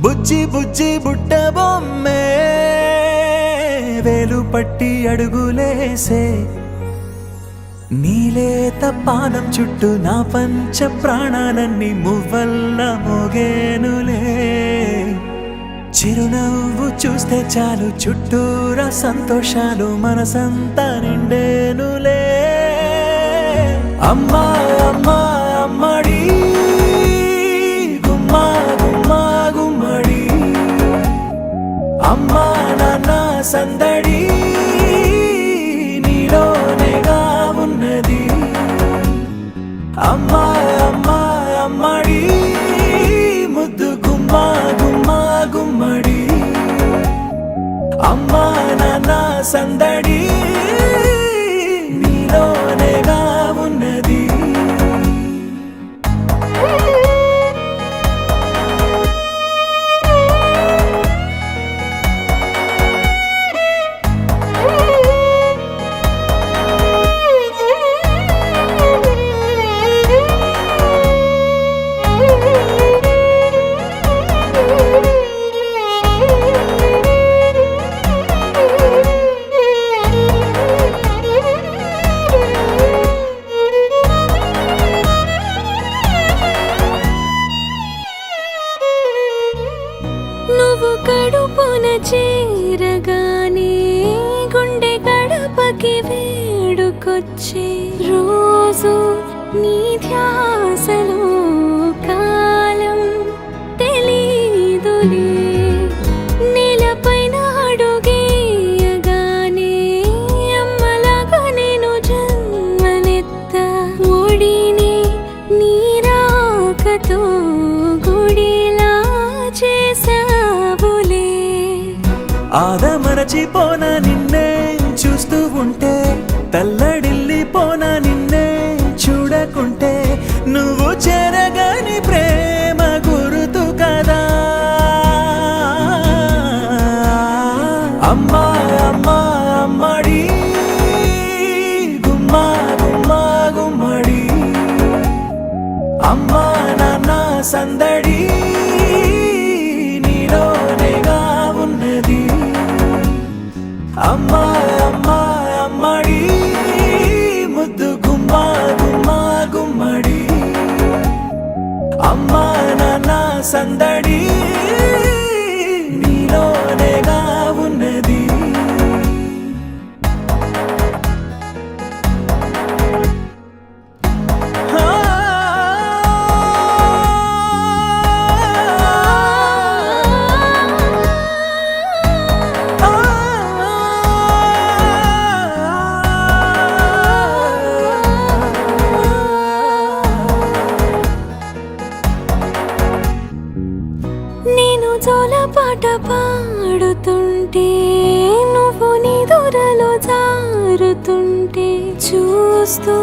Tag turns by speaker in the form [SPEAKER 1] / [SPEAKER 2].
[SPEAKER 1] బుజ్జి బుజ్జి బుట్ట బొమ్మే వేలు పట్టి అడుగులేసే నీలేత పానం చుట్టూ నా పంచ ప్రాణాలన్నీ మువ్వల్ల మోగేనులే చిరునవ్వు చూస్తే చాలు చుట్టూరా సంతోషాలు మనసంతా నిండేనులే అమ్మా అమ్మా అమ్మడి గుమ్మా గుమ్మా గుమ్మడి అమ్మా నాన్న సందడి నీలోనేగా ఉన్నది అమ్మా అమ్మా అమ్మడి ముద్దు గుమ్మా గుమ్మా గుమ్మడి అమ్మా నాన్న సందడి నీలోనేగా ఉన్నది
[SPEAKER 2] నువ్వు కడుపున చేరగానే గుండె గడపకి వేడుకొచ్చే రోజు నీ ధ్యాసలో కాలం తెలీదులే నేలపైన అడుగేయగానే అమ్మలాగా నేను జన్మనెత్త ఒడిని నీ రాకతో గుడిలా చేసావులే
[SPEAKER 1] ఆదమరచిపోన నిన్నే చూస్తూ ఉంటే తల్లడిల్లిపోన నిన్నే చూడకుంటే నువ్వు చెరగని ప్రేమ గుర్తు కదా అమ్మా అమ్మా అమ్మడి గుమ్మా గుమ్మా గుమ్మడి అమ్మా నాన్న సందడి నీలోనేగా ఉన్నది అమ్మా అమ్మా అమ్మడి ముద్దు గుమ్మా గుమ్మా గుమ్మడి అమ్మా నాన్న సందడి నీలోనేగా ఉన్నది
[SPEAKER 2] నేను జోలపాట పాడుతుంటే నువ్వు నీ దూరలో జారుతుంటే చూస్తూ